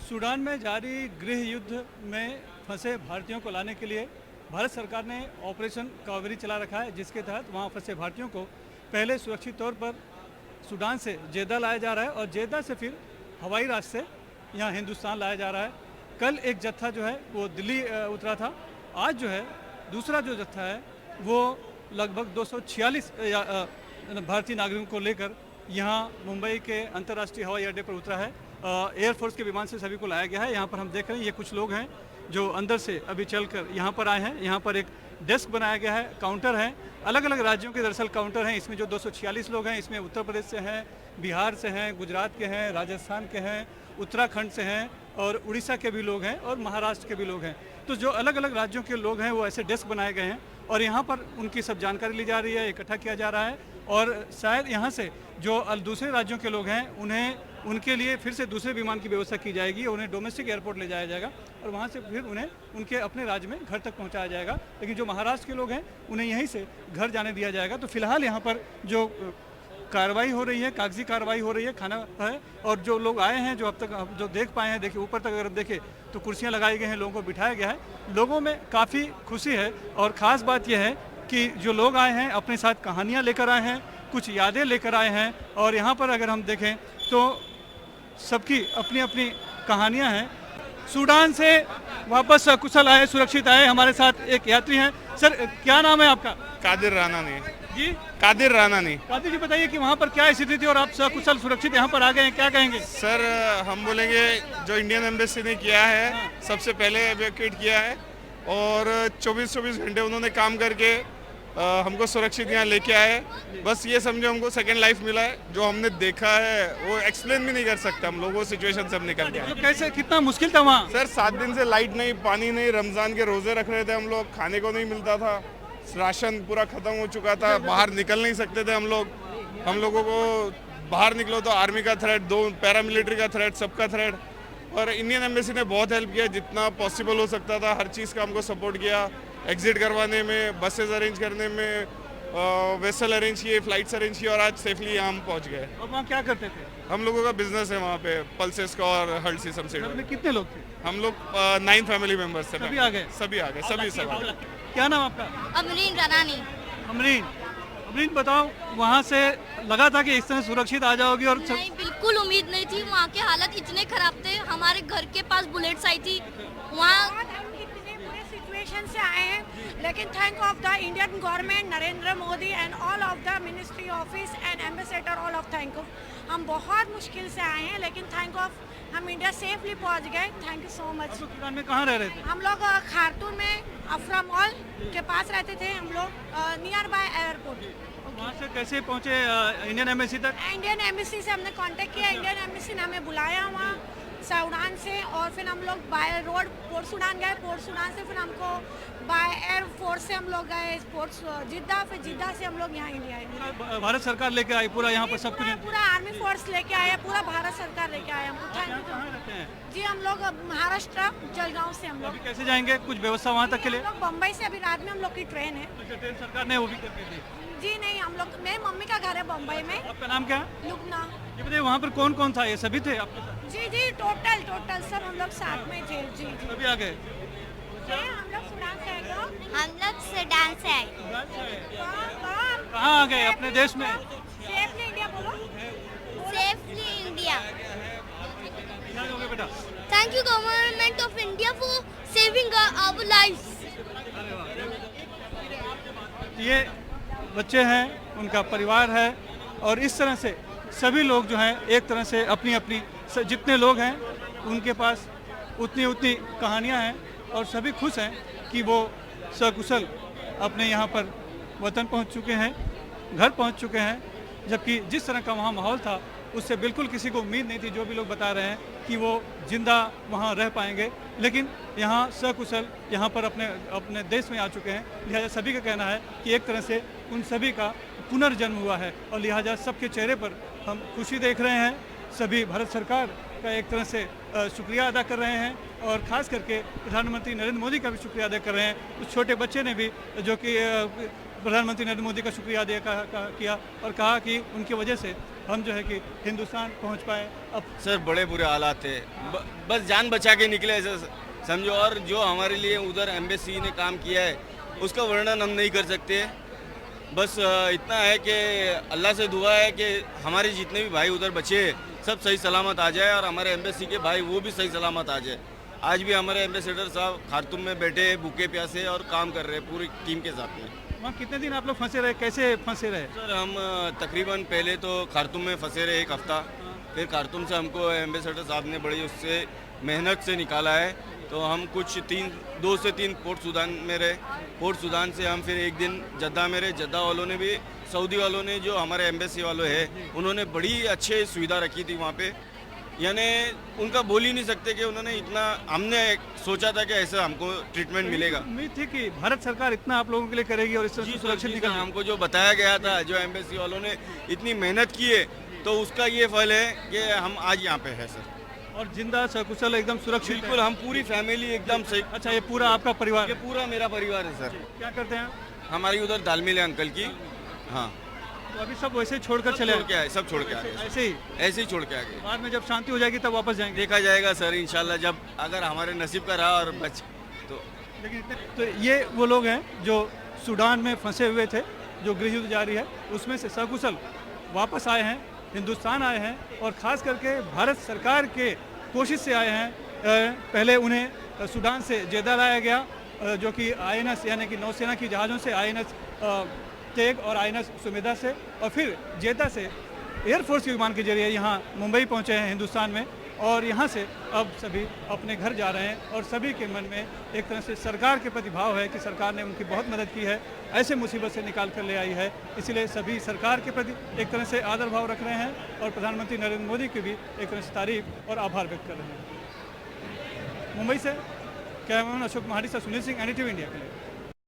Sudan में जारी गृह युद्ध में फंसे भारतीयों को लाने के लिए भारत सरकार ने ऑपरेशन कावेरी चला रखा है, जिसके तहत वहां फंसे भारतीयों को पहले सुरक्षित तौर पर सूडान से जेद्दा लाया जा रहा है और जेद्दा से फिर हवाई रास्ते से यहाँ हिंदुस्तान लाया जा रहा है। कल एक जत्था जो है वो दिल्ली उतरा था। आज जो है दूसरा जो जत्था है वो लगभग 246 भारतीय नागरिकों को लेकर यहाँ मुंबई के अंतर्राष्ट्रीय हवाई अड्डे पर उतरा है। एयरफोर्स के विमान से सभी को लाया गया है। यहाँ पर हम देख रहे हैं ये कुछ लोग हैं जो अंदर से अभी चलकर यहाँ पर आए हैं। यहाँ पर एक डेस्क बनाया गया है, काउंटर है, अलग अलग राज्यों के दरअसल काउंटर हैं। इसमें जो 246 लोग हैं इसमें उत्तर प्रदेश से हैं, बिहार से हैं, गुजरात के हैं, राजस्थान के हैं, उत्तराखंड से हैं और उड़ीसा के भी लोग हैं और महाराष्ट्र के भी लोग हैं। तो जो अलग अलग राज्यों के लोग हैं वो ऐसे डेस्क बनाए गए हैं और यहाँ पर उनकी सब जानकारी ली जा रही है, इकट्ठा किया जा रहा है और शायद यहाँ से जो दूसरे राज्यों के लोग हैं उनके लिए फिर से दूसरे विमान की व्यवस्था की जाएगी। उन्हें डोमेस्टिक एयरपोर्ट ले जाया जाएगा और वहाँ से फिर उन्हें उनके अपने राज्य में घर तक पहुँचाया जाएगा। लेकिन जो महाराष्ट्र के लोग हैं उन्हें यहीं से घर जाने दिया जाएगा। तो फिलहाल यहाँ पर जो कार्रवाई हो रही है, कागजी कार्रवाई हो रही है, खाना है और जो लोग आए हैं, जो अब तक हम जो देख पाए हैं, देखिए ऊपर तक अगर देखें तो कुर्सियाँ लगाई गई हैं, लोगों को बिठाया गया है। लोगों में काफ़ी खुशी है और ख़ास बात यह है कि जो लोग आए हैं अपने साथ कहानियाँ लेकर आए हैं, कुछ यादें लेकर आए हैं और यहाँ पर अगर हम देखें तो सबकी अपनी अपनी कहानियाँ हैं। सूडान से वापस कुशल आए, सुरक्षित आए। हमारे साथ एक यात्री हैं। सर क्या नाम है आपका? कादिर रानानी जी, कादिर रानानी। कादिर जी बताइए कि वहाँ पर क्या स्थिति थी और आप सकुशल सुरक्षित यहाँ पर आ गए हैं, क्या कहेंगे? सर हम बोलेंगे जो इंडियन एम्बेसी ने किया है सबसे पहले एवैक्यूएट किया है और 24-24 घंटे उन्होंने काम करके हमको सुरक्षित यहाँ लेके आए। बस ये समझो हमको सेकंड लाइफ मिला है। जो हमने देखा है वो एक्सप्लेन भी नहीं कर सकता हम लोगों सिचुएशन से हम निकल के आए। तो कैसे, कितना मुश्किल था वहाँ? सर 7 दिन से लाइट नहीं, पानी नहीं, रमजान के रोजे रख रहे थे हम लोग, खाने को नहीं मिलता था, राशन पूरा खत्म हो चुका था, बाहर निकल नहीं सकते थे हम लोग। हम लोगों को बाहर निकलो तो आर्मी का थ्रेट, 2 पैरामिलिट्री का थ्रेट, सबका थ्रेट। और इंडियन एम्बेसी ने बहुत हेल्प किया, जितना पॉसिबल हो सकता था हर चीज़ का हमको सपोर्ट किया। एग्जिट करवाने में, बसेस अरेंज करने में, वेसल अरेंज किए, फ्लाइट्स अरेंज किए और आज सेफली यहाँ हम पहुँच गए। और वहाँ क्या करते थे? हम लोगों का बिजनेस है वहाँ पे, पल्सेस का और हल्ट सीसम सीड। घर में कितने लोग थे? हम लोग 9 फैमिली मेंबर्स थे। सभी आ गए? सभी आ गए, सभी सब आ गए। क्या नाम आपका? अमरीन रानानी। अमरीन बताओ, वहाँ से लगा था कि इस तरह सुरक्षित आ जाओगी? और नहीं, बिल्कुल उम्मीद नहीं थी। वहाँ के हालत इतने खराब थे, हमारे घर के पास बुलेट्स आई थी वहाँ। सिचुएशन से आए हैं, लेकिन thank of the Indian government, Narendra Modi and all of the ministry office and ambassador, all of thank of. हम बहुत मुश्किल से आए हैं लेकिन थैंक ऑफ हम इंडिया सेफली पहुंच गए। Thank you so much. Sudan में कहाँ रह रहे थे? हम लोग खार्तूम में अफरा मॉल के पास रहते थे हम लोग, नियर बाय एयरपोर्ट। वहाँ से कैसे पहुँचे इंडियन एम्बेसी तक? इंडियन एम्बेसी से हमने कांटेक्ट किया, इंडियन एम्बेसी ने हमें बुलाया वहाँ सूडान से और फिर हम लोग बाय रोड पोर्ट सूडान गए। पोर्ट सूडान से फिर हमको बाय एयरफोर्स से हम लोग गए पोर्ट जिद्दा, फिर जिद्दा से हम लोग यहाँ इंडिया आए। भारत सरकार लेके आई पूरा यहाँ पर सब कुछ? पूरा आर्मी फोर्स लेके आया, पूरा भारत सरकार लेके आया हमको। Thank you. कहाँ रहते हैं? जी हम लोग महाराष्ट्र जलगांव से हम लोग। कैसे जाएंगे? कुछ व्यवस्था वहाँ तक के लिए? हम लोग बम्बई से अभी रात में हम लोग की ट्रेन है। अच्छा, ट्रेन सरकार ने वो भी करके दी? जी नहीं, हम लोग, मेरी मम्मी का घर है बम्बई में। आपका नाम क्या है? लुबना। ये बताइए वहाँ पर कौन कौन था? ये सभी थे आपके साथ? जी जी, टोटल सब हम लोग साथ में थे। जी जी, सभी आ गए? हम लोग सूडान से आए। हम लोग सूडान से आए। कहाँ आ गए? अपने देश में? सेफली इंडिया बोलो। Safely India. क्या कहोगे बेटा? Thank you government of India for saving our lives. ये बच्चे हैं, उनका परिवार है और इस तरह से सभी लोग जो हैं एक तरह से अपनी अपनी, जितने लोग हैं उनके पास उतनी कहानियां हैं और सभी खुश हैं कि वो सकुशल अपने यहाँ पर वतन पहुँच चुके हैं, घर पहुँच चुके हैं। जबकि जिस तरह का वहाँ माहौल था उससे बिल्कुल किसी को उम्मीद नहीं थी। जो भी लोग बता रहे हैं कि वो जिंदा वहाँ रह पाएंगे, लेकिन यहाँ सकुशल यहाँ पर अपने देश में आ चुके हैं। लिहाजा सभी का कहना है कि एक तरह से उन सभी का पुनर्जन्म हुआ है और लिहाजा सबके चेहरे पर हम खुशी देख रहे हैं। सभी भारत सरकार का एक तरह से शुक्रिया अदा कर रहे हैं और ख़ास करके प्रधानमंत्री नरेंद्र मोदी का भी शुक्रिया अदा कर रहे हैं। उस छोटे बच्चे ने भी, जो कि प्रधानमंत्री नरेंद्र मोदी का शुक्रिया किया और कहा कि उनकी वजह से हम जो है कि हिंदुस्तान पहुंच पाए। अब सर बड़े बुरे हालात थे, बस जान बचा के निकले ऐसे समझो। और जो हमारे लिए उधर एम्बेसी ने काम किया है उसका वर्णन हम नहीं कर सकते। बस इतना है कि अल्लाह से दुआ है कि हमारे जितने भी भाई उधर बचे सब सही सलामत आ जाए और हमारे एम्बेसी के भाई वो भी सही सलामत आ जाए। आज भी हमारे एम्बेसडर साहब खार्तूम में बैठे भूखे प्यासे और काम कर रहे हैं पूरी टीम के साथ में। वहाँ कितने दिन आप लोग फंसे रहे, कैसे फंसे रहे? सर हम तकरीबन पहले तो खार्तूम में फंसे रहे 1 हफ्ता, फिर खार्तूम से हमको एम्बेसडर साहब ने बड़ी उससे मेहनत से निकाला है। तो हम कुछ 2 से 3 पोर्ट सूडान में रहे। पोर्ट सूडान से हम फिर 1 दिन जद्दा में रहे। जद्दा वालों ने भी, सऊदी वालों ने, जो हमारे एम्बेसी वालों है उन्होंने बड़ी अच्छे सुविधा रखी थी वहाँ पे। यानी उनका बोल ही नहीं सकते कि उन्होंने इतना, हमने सोचा था कि ऐसा हमको ट्रीटमेंट मिलेगा। उम्मीद थी कि भारत सरकार इतना आप लोगों के लिए करेगी और इस तरह से सुरक्षित निकल। हमको जो बताया गया था, जो एम्बेसी वालों ने इतनी मेहनत की है, तो उसका ये फल है कि हम आज यहाँ पे है सर। और जिंदा सकुशल एकदम सुरक्षित बिल्कुल, हम पूरी फैमिली एकदम सही। अच्छा, ये पूरा आपका परिवार? ये पूरा मेरा परिवार है सर। क्या करते हैं? हमारी उधर दालमिल है अंकल की। हाँ, तो अभी सब वैसे ही छोड़कर चले छोड़ के आए, सब छोड़ के आ गए, ऐसे ही छोड़ के आ गए। बाद में जब शांति हो जाएगी तब वापस जाएंगे? देखा जाएगा सर इंशाल्लाह, जब अगर हमारे नसीब का रहा और बच तो। लेकिन तो ये वो लोग हैं जो सूडान में फंसे हुए थे, जो गृह युद्ध जारी है उसमें से सकुशल वापस आए हैं, हिंदुस्तान आए हैं और ख़ास करके भारत सरकार के कोशिश से आए हैं। पहले उन्हें सूडान से जेदा लाया गया, जो कि INS यानी कि नौसेना की जहाज़ों से, INS तेग और INS सुमेधा से, और फिर जेदा से एयरफोर्स के विमान के जरिए यहाँ मुंबई पहुँचे हैं हिंदुस्तान में। और यहाँ से अब सभी अपने घर जा रहे हैं और सभी के मन में एक तरह से सरकार के प्रति भाव है कि सरकार ने उनकी बहुत मदद की है, ऐसे मुसीबत से निकाल कर ले आई है। इसलिए सभी सरकार के प्रति एक तरह से आदर भाव रख रहे हैं और प्रधानमंत्री नरेंद्र मोदी की भी एक तरह से तारीफ और आभार व्यक्त कर रहे हैं। मुंबई से कैमरामैन अशोक महाडी से सुनील सिंह, NDTV इंडिया के लिए।